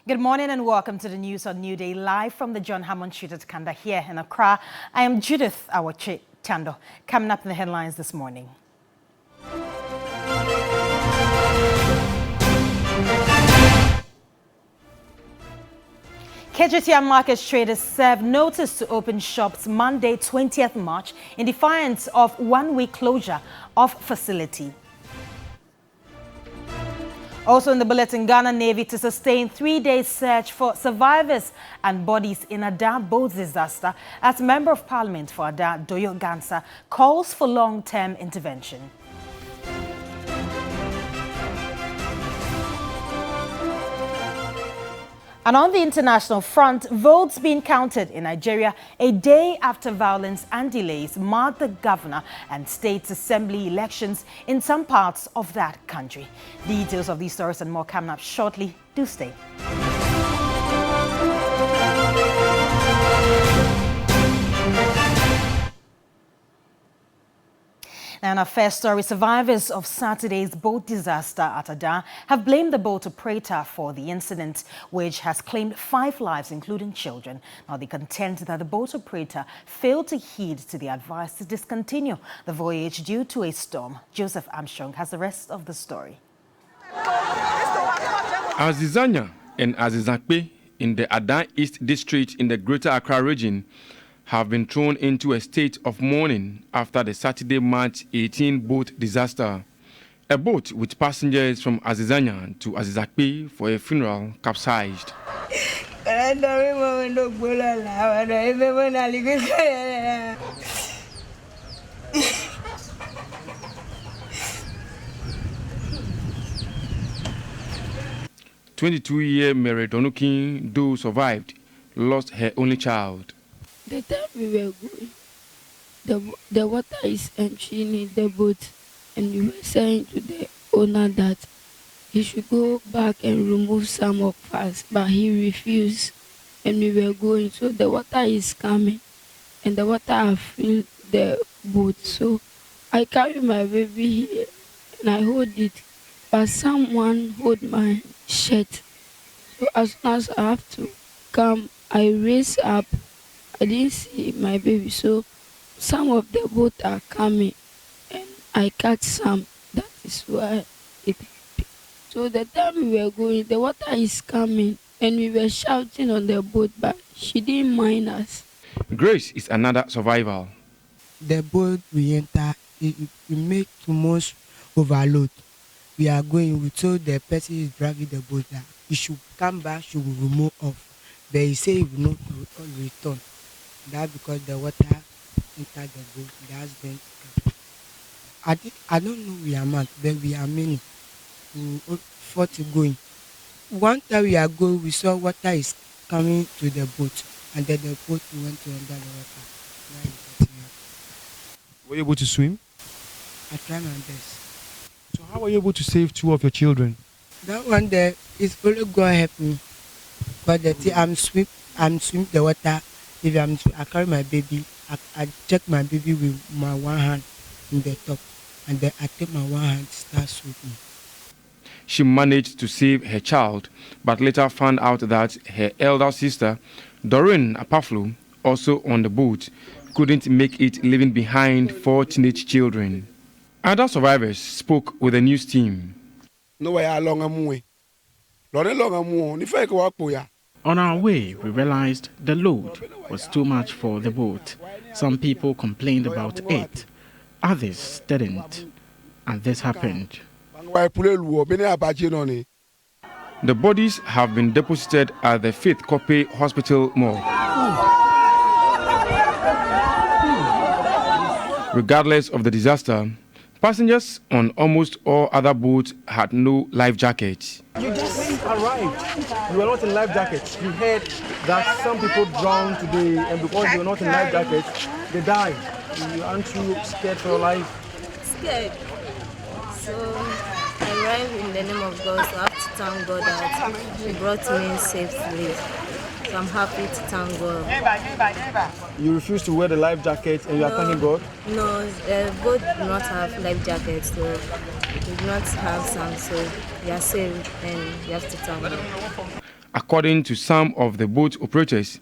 Good morning and welcome to the news on New Day, live from the John Hammond Street at Kanda here in Accra. I am Judith Awache Tando. Coming up in the headlines this morning. KJTR market traders served notice to open shops Monday, 20th March in defiance of one-week closure of facility. Also in the bulletin, Ghana Navy to sustain 3-day search for survivors and bodies in Ada boat disaster as Member of Parliament for Ada, Doyo Gansa, calls for long-term intervention. And on the international front, votes being counted in Nigeria a day after violence and delays marked the governor and state assembly elections in some parts of that country. Details of these stories and more coming up shortly. Do stay. And our first story, survivors of Saturday's boat disaster at Ada have blamed the boat operator for the incident, which has claimed 5 lives, including children. Now, they contend that the boat operator failed to heed to the advice to discontinue the voyage due to a storm. Joseph Armstrong has the rest of the story. Azizanya and Azizakpe in the Ada East District in the Greater Accra region have been thrown into a state of mourning after the Saturday, March 18 boat disaster. A boat with passengers from Azizanya to Azizakpe for a funeral capsized. 22-year Mary Donukin, though survived, lost her only child. The time we were going, the water is entering in the boat, and we were saying to the owner that he should go back and remove some of us, but he refused, and we were going. So the water is coming, and the water has filled the boat. So I carry my baby here, and I hold it, but someone hold my shirt. So as soon as I have to come, I raise up. I didn't see my baby, so some of the boat are coming, and I catch some. That is why it happened. So the time we were going, the water is coming, and we were shouting on the boat, but she didn't mind us. Grace is another survivor. The boat we enter, we make too much overload. We are going, we told the person is driving the boat that he should come back, she will remove off. But he say he will not return. That because the water entered the boat, that's been. I don't know we are mad, but we are many. 40 going. One time we are going, we saw water is coming to the boat, and then the boat went to under the water. Were you able to swim? I tried my best. So how were you able to save 2 of your children? That one there is only God help me. But the thing I'm swim the water. If I carry my baby, I check my baby with my one hand in the top, and then I take my one hand start swimming. She managed to save her child, but later found out that her elder sister, Doreen Apaflu, also on the boat, couldn't make it, leaving behind 4 teenage children. Other survivors spoke with the news team. On our way, we realized the load was too much for the boat. Some people complained about it, others didn't, and this happened. The bodies have been deposited at the Faith Kope Hospital morgue. Regardless of the disaster, passengers on almost all other boats had no life jackets. You just arrived. You were not in life jackets. You heard that some people drowned today, and because you were not in life jackets, they died. Aren't you scared for your life? Scared. So I arrived in the name of God, so I have to thank God that He brought me safely. So I'm happy to thank God. You refuse to wear the life jacket and you are thanking God? No, the boat do not have life jackets, so we do not have some, so we are safe and we have to thank God. According to some of the boat operators,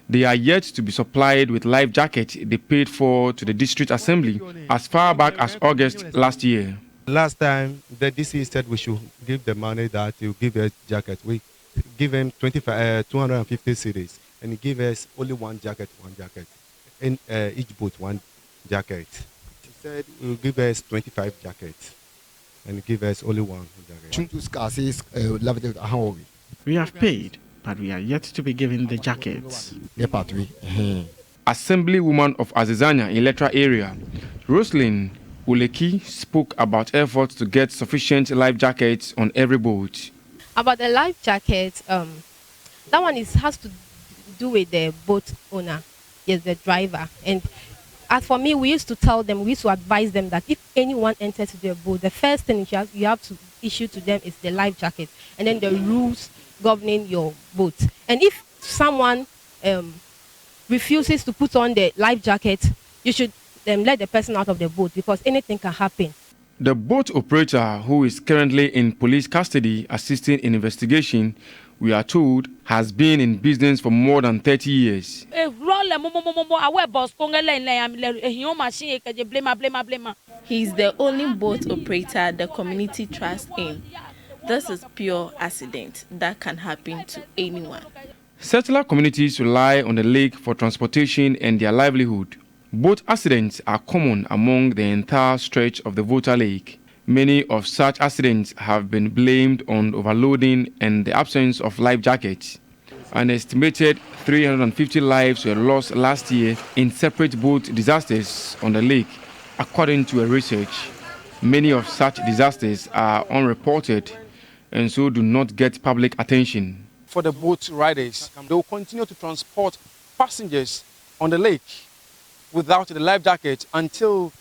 they are yet to be supplied with life jackets they paid for to the district assembly as far back as August last year. Last time, the DC said we should give the money that he will give us jacket. We give him 250 cedis, and he gave us only one jacket. In each boat, one jacket. He said he will give us 25 jackets, and he gave us only one jacket. We have paid, but we are yet to be given the jackets. Assemblywoman of Azizanya in Letra area, Roslyn Uleki, spoke about efforts to get sufficient life jackets on every boat. About the life jacket, that one has to do with the boat owner, yes, the driver. And as for me, we used to advise them that if anyone enters their boat, the first thing you have to issue to them is the life jacket, and then the rules governing your boat. And if someone refuses to put on the life jacket, you should let the person out of the boat, because anything can happen. The boat operator, who is currently in police custody assisting in investigation, we are told, has been in business for more than 30 years. He is the only boat operator the community trusts in. This is pure accident that can happen to anyone. Settler communities rely on the lake for transportation and their livelihood. Boat accidents are common among the entire stretch of the Volta Lake. Many of such accidents have been blamed on overloading and the absence of life jackets. An estimated 350 lives were lost last year in separate boat disasters on the lake, according to a research. Many of such disasters are unreported and so do not get public attention. For the boat riders, they will continue to transport passengers on the lake without the life jacket until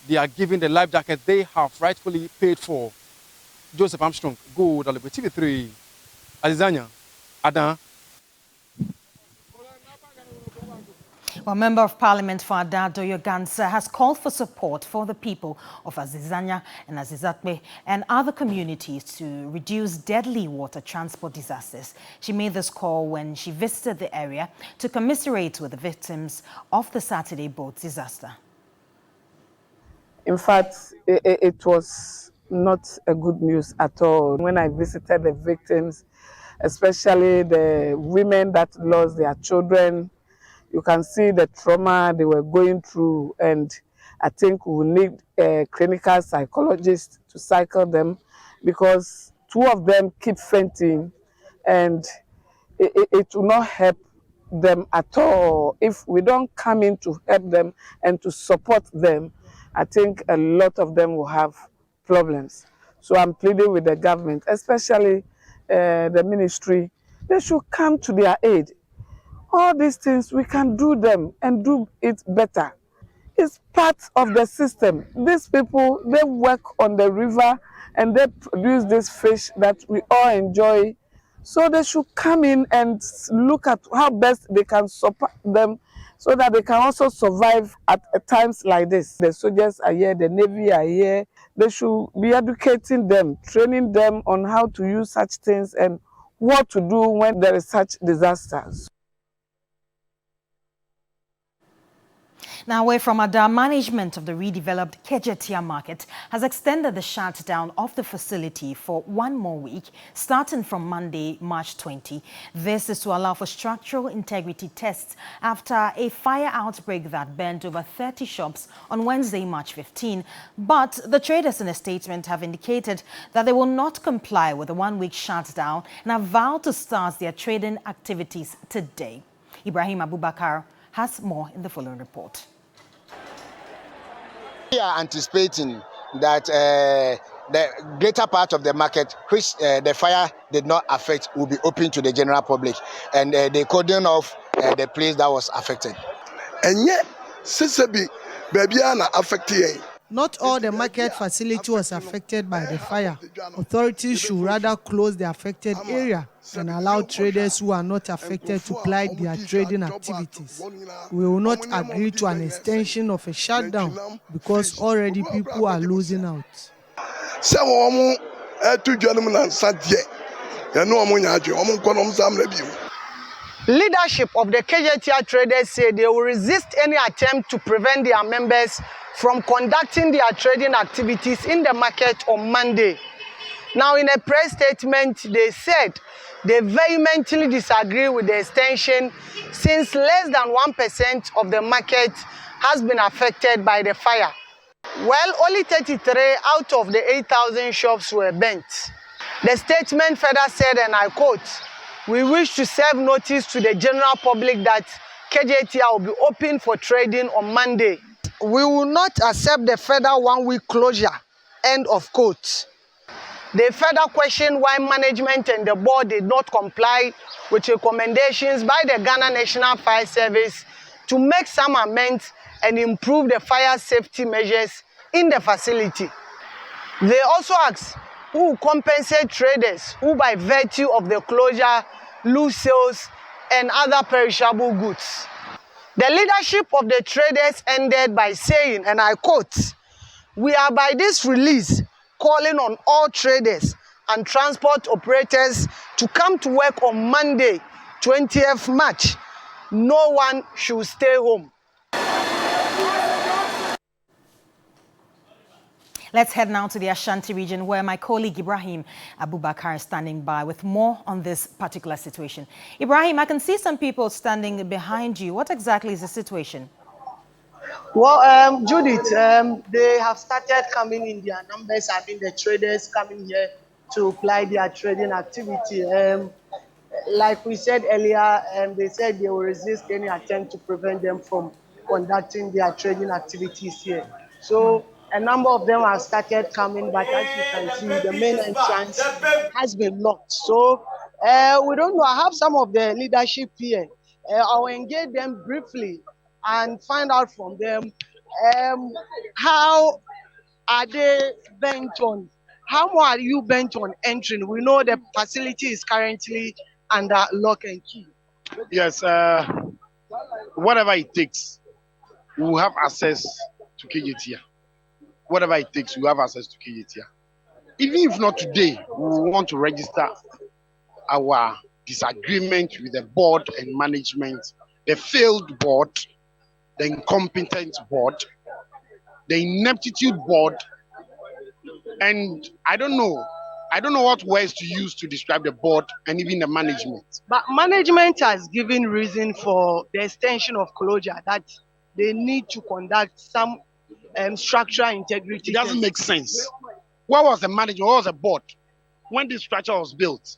they are given the life jacket they have rightfully paid for. Joseph Armstrong, Go, TV3, Azizanya, Adan. Well, Member of Parliament for Ada Doyo Gansa has called for support for the people of Azizanya and Azizakwe and other communities to reduce deadly water transport disasters. She made this call when she visited the area to commiserate with the victims of the Saturday boat disaster. In fact, it was not a good news at all. When I visited the victims, especially the women that lost their children, you can see the trauma they were going through, and I think we need a clinical psychologist to cycle them, because two of them keep fainting, and it will not help them at all. If we don't come in to help them and to support them, I think a lot of them will have problems. So I'm pleading with the government, especially the ministry, they should come to their aid. All these things, we can do them and do it better. It's part of the system. These people, they work on the river and they produce this fish that we all enjoy. So they should come in and look at how best they can support them so that they can also survive at times like this. The soldiers are here, the Navy are here. They should be educating them, training them on how to use such things and what to do when there is such disasters. Now, away from Ada, management of the redeveloped Kejetia market has extended the shutdown of the facility for 1 more week, starting from Monday, March 20. This is to allow for structural integrity tests after a fire outbreak that burned over 30 shops on Wednesday, March 15. But the traders in a statement have indicated that they will not comply with the 1-week shutdown and have vowed to start their trading activities today. Ibrahim Abubakar has more in the following report. We are anticipating that the greater part of the market, which the fire did not affect, will be open to the general public, and the cordon off the place that was affected. And yet, baby, affected. Not all the market facility was affected by the fire. Authorities should rather close the affected area and allow traders who are not affected to ply their trading activities. We will not agree to an extension of a shutdown because already people are losing out. Leadership of the KJTR traders say they will resist any attempt to prevent their members from conducting their trading activities in the market on Monday. Now, in a press statement, they said they vehemently disagree with the extension since less than 1% of the market has been affected by the fire. Well, only 33 out of the 8,000 shops were burnt. The statement further said, and I quote, "We wish to serve notice to the general public that KJTR will be open for trading on Monday. We will not accept the further one-week closure," end of quote. They further questioned why management and the board did not comply with recommendations by the Ghana National Fire Service to make some amends and improve the fire safety measures in the facility. They also asked who will compensate traders who, by virtue of the closure, lose sales and other perishable goods. The leadership of the traders ended by saying, and I quote, "We are by this release calling on all traders and transport operators to come to work on Monday, 20th March. No one should stay home." Let's head now to the Ashanti region, where my colleague Ibrahim Abubakar is standing by with more on this particular situation. Ibrahim, I can see some people standing behind you. What exactly is the situation? Well, Judith, they have started coming in their numbers. I mean, the traders coming here to apply their trading activity. Like we said earlier, they said they will resist any attempt to prevent them from conducting their trading activities here. So a number of them have started coming, but as you can see, the main entrance has been locked. So we don't know. I have some of the leadership here. I'll engage them briefly and find out from them how are they bent on, how more are you bent on entering? We know the facility is currently under lock and key. Yes, whatever it takes, we will have access to KJTR. Whatever it takes, we have access to KJTR. Even if not today, we want to register our disagreement with the board and management, the failed board, the incompetent board, the ineptitude board, and I don't know what words to use to describe the board and even the management. But management has given reason for the extension of closure, that they need to conduct some structural integrity. It doesn't make sense. What was the management? What was the board when this structure was built?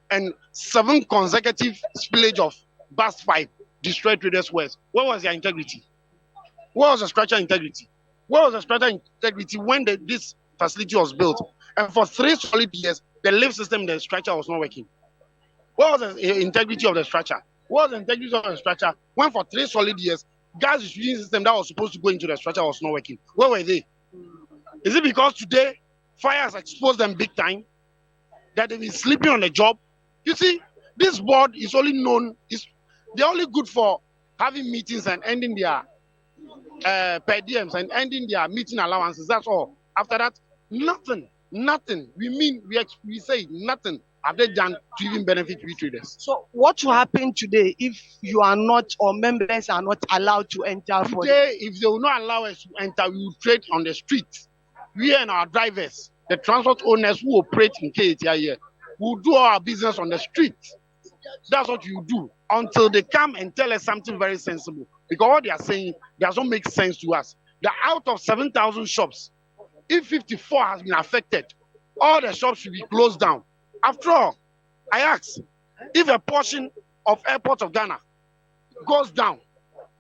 And 7 consecutive spillage of burst pipe destroyed traders' wares. What was their integrity? What was the structural integrity? What was the structural integrity when this facility was built? And for 3 solid years, the lift system, the structure was not working. What was the integrity of the structure? What was the integrity of the structure when for 3 solid years, gas distribution system that was supposed to go into the structure was not working? Where were they? Is it because today fire has exposed them big time that they've been sleeping on the job? You see, this board is only known, they're only good for having meetings and ending their per diems and ending their meeting allowances. That's all. After that, nothing. We say nothing have they done to even benefit we traders. So what will happen today if you are not, or members are not allowed to enter? Today, if they will not allow us to enter, we will trade on the street. We and our drivers, the transport owners who operate in KJTR here, will do our business on the street. That's what you do until they come and tell us something very sensible. Because what they are saying doesn't make sense to us. That out of 7,000 shops, if 54 has been affected, all the shops should be closed down. After all, I ask, if a portion of airport of Ghana goes down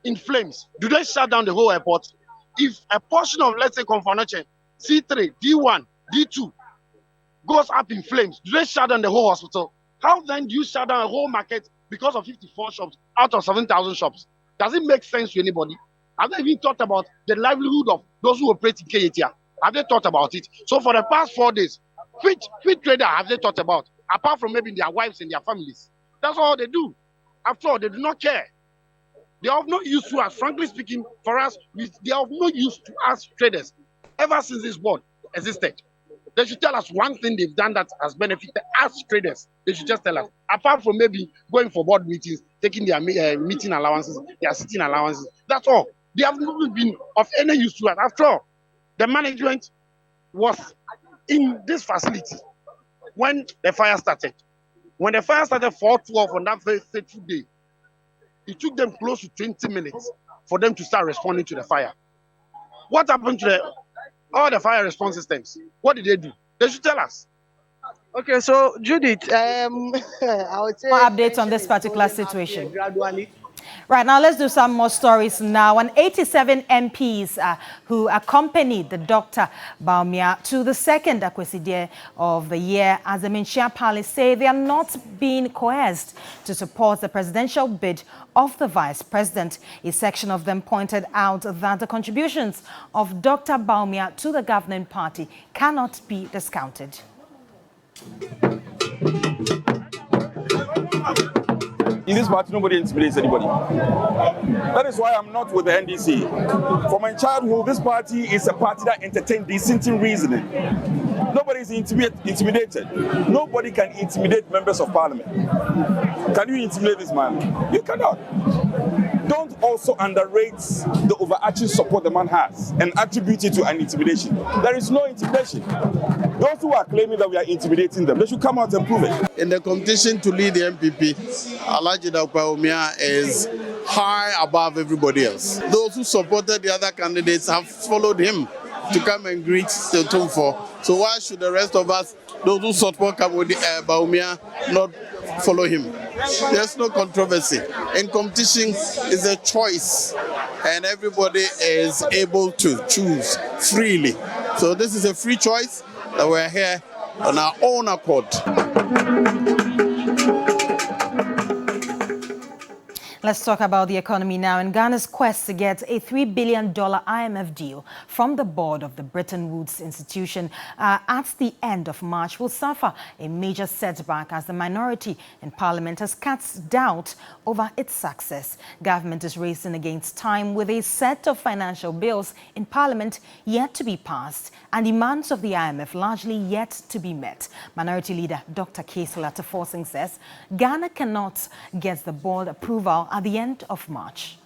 in flames, do they shut down the whole airport? If a portion of, let's say, Konfanoche, C3, D1, D2 goes up in flames, do they shut down the whole hospital? How then do you shut down a whole market because of 54 shops out of 7,000 shops? Does it make sense to anybody? Have they even thought about the livelihood of those who operate in KJTR? Have they thought about it? So for the past 4 days, which trader have they thought about, apart from maybe their wives and their families? That's all they do. After all, they do not care. They have no use to us. Frankly speaking, for us, they have no use to us traders ever since this board existed. They should tell us one thing they've done that has benefited us traders. They should just tell us. Apart from maybe going for board meetings, taking their meeting allowances, their sitting allowances. That's all. They have not been of any use to us. After all, the management was in this facility when the fire started. When the fire started 4:12 on that very fateful day, it took them close to 20 minutes for them to start responding to the fire. What happened to all the fire response systems? What did they do? They should tell us. Okay, so Judith, I would say More updates on this particular situation. Right, now let's do some more stories now. 87 MPs who accompanied the Dr. Baumia to the second Akwesidia of the year as the Minchia Palace say they are not being coerced to support the presidential bid of the vice president. A section of them pointed out that the contributions of Dr. Baumia to the governing party cannot be discounted. In this party, nobody intimidates anybody. That is why I'm not with the NDC. From my childhood, this party is a party that entertains dissenting reasoning. Nobody is intimidated. Nobody can intimidate members of parliament. Can you intimidate this man? You cannot. Don't also underrate the overarching support the man has and attribute it to an intimidation. There is no intimidation. Those who are claiming that we are intimidating them, they should come out and prove it. In the competition to lead the MPP, Alhaji Dr. Baumia is high above everybody else. Those who supported the other candidates have followed him to come and greet the Tumfor. So why should the rest of us, those who support Baumia, not follow him? There's no controversy. In competition is a choice, and everybody is able to choose freely. So this is a free choice that we're here on our own accord. Let's talk about the economy now. In Ghana's quest to get a $3 billion IMF deal from the board of the Bretton Woods institution at the end of March will suffer a major setback as the minority in parliament has cast doubt over its success. Government is racing against time with a set of financial bills in parliament yet to be passed and demands of the IMF largely yet to be met. Minority leader Dr. Kesela Teforsing says Ghana cannot get the board approval at the end of March.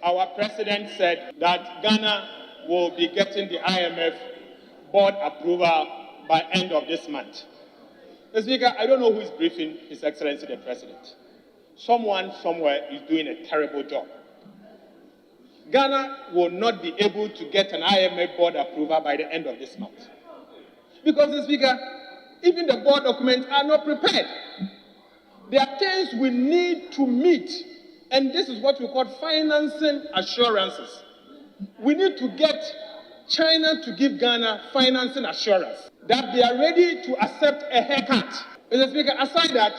Our president said that Ghana will be getting the IMF board approval by end of this month. Mr. Speaker, I don't know who is briefing His Excellency the President. Someone somewhere is doing a terrible job. Ghana will not be able to get an IMF board approval by the end of this month. Because, Mr. Speaker, even the board documents are not prepared. There are things we need to meet, and this is what we call financing assurances. We need to get China to give Ghana financing assurance that they are ready to accept a haircut. Mr. Speaker, aside that,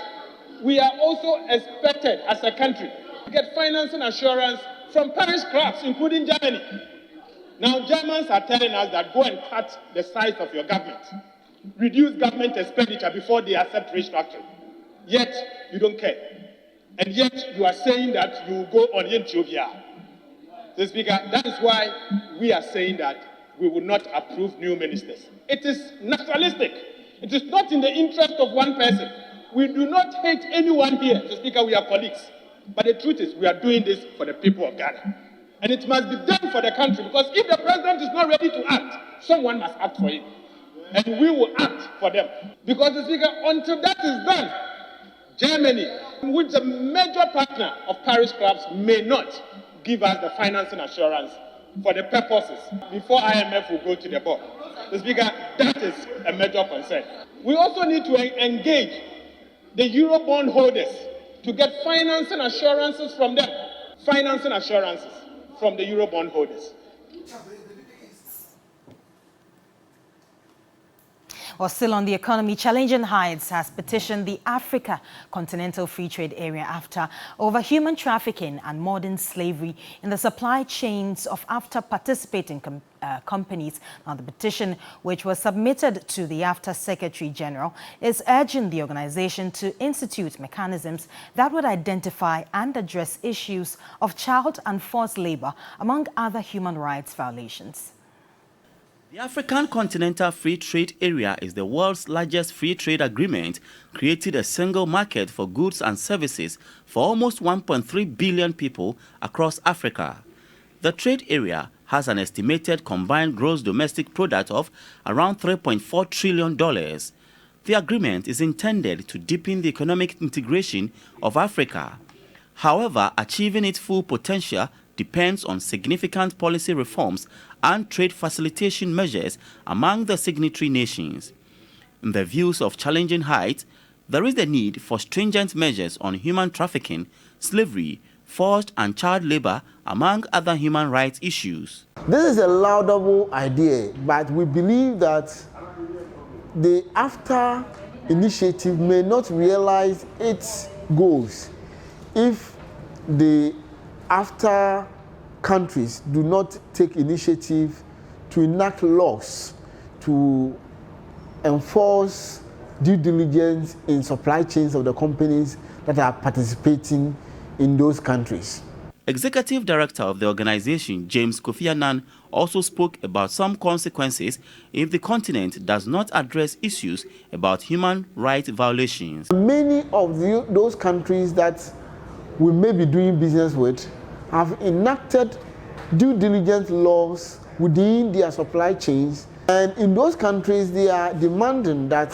we are also expected as a country to get financing assurance from parish clubs, including Germany. Now, Germans are telling us that go and cut the size of your government, reduce government expenditure before they accept restructuring. Yet, you don't care. And yet, you are saying that you will go on Ethiopia. Mr. Speaker, that is why we are saying that we will not approve new ministers. It is nationalistic. It is not in the interest of one person. We do not hate anyone here. Mr. Speaker, we are colleagues. But the truth is, we are doing this for the people of Ghana. And it must be done for the country, because if the president is not ready to act, someone must act for him. And we will act for them. Because, Mr. Speaker, until that is done, Germany, which is a major partner of parish clubs, may not give us the financing assurance for the purposes before IMF will go to the board. Mr. Speaker, that is a major concern. We also need to engage the Eurobond holders to get financing assurances from them. Financing assurances from the Eurobond holders. Well, still on the economy, Challenging Heights has petitioned the Africa Continental Free Trade Area after over human trafficking and modern slavery in the supply chains of AFTA participating companies. Now, the petition, which was submitted to the AFTA Secretary General, is urging the organization to institute mechanisms that would identify and address issues of child and forced labor, among other human rights violations. The African Continental Free Trade Area is the world's largest free trade agreement, creating a single market for goods and services for almost 1.3 billion people across Africa. The trade area has an estimated combined gross domestic product of around $3.4 trillion. The agreement is intended to deepen the economic integration of Africa. However, achieving its full potential depends on significant policy reforms and trade facilitation measures among the signatory nations. In the views of challenging heights, there is the need for stringent measures on human trafficking, slavery, forced and child labor, among other human rights issues. This is a laudable idea, but we believe that the AFTA initiative may not realize its goals if the AFTA countries do not take initiative to enact laws to enforce due diligence in supply chains of the companies that are participating in those countries. Executive Director of the organization, James Kofi Annan, also spoke about some consequences if the continent does not address issues about human rights violations. Many of those countries that we may be doing business with have enacted due diligence laws within their supply chains, and in those countries they are demanding that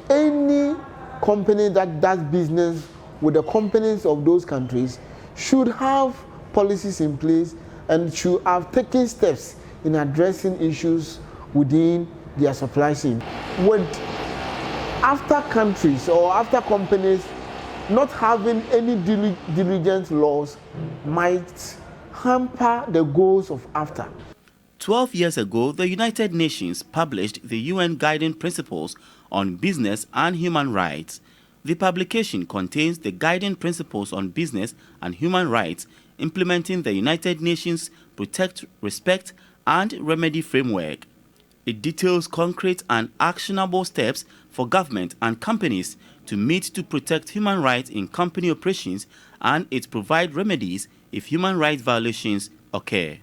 any company that does business with the companies of those countries should have policies in place and should have taken steps in addressing issues within their supply chain. With after countries or after companies not having any diligence laws might hamper the goals of AFTA. 12 years ago, the United Nations published the UN Guiding Principles on Business and Human Rights. The publication contains the guiding principles on business and human rights, implementing the United Nations Protect, Respect, and Remedy framework. It details concrete and actionable steps for government and companies to meet to protect human rights in company operations, and it provides remedies if human rights violations occur.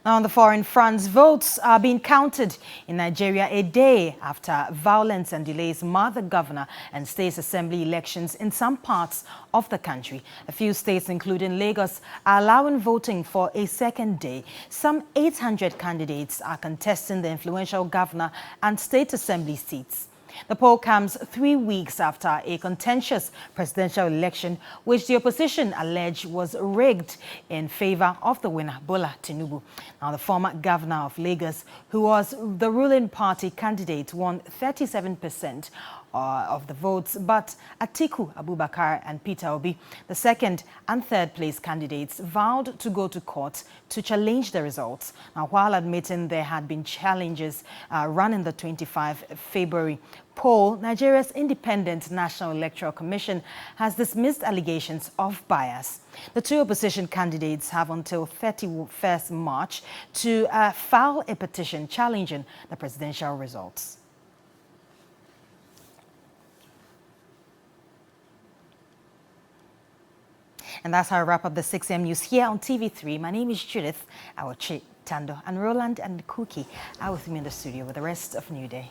Now, on the foreign fronts, votes are being counted in Nigeria a day after violence and delays marred the governor and state assembly elections in some parts of the country. A few states, including Lagos, are allowing voting for a second day. Some 800 candidates are contesting the influential governor and state assembly seats. The poll comes 3 weeks after a contentious presidential election, which the opposition alleged was rigged in favor of the winner, Bola Tinubu. Now, the former governor of Lagos, who was the ruling party candidate, won 37% of the votes, but Atiku Abubakar and Peter Obi, the second and third place candidates, vowed to go to court to challenge the results. Now, while admitting there had been challenges running the 25 February poll, Nigeria's Independent National Electoral Commission has dismissed allegations of bias. The two opposition candidates have until 31st March to file a petition challenging the presidential results. And that's how I wrap up the 6 a.m. news here on TV3. My name is Judith Awoche Tando, and Roland and Kuki are with me in the studio with the rest of New Day.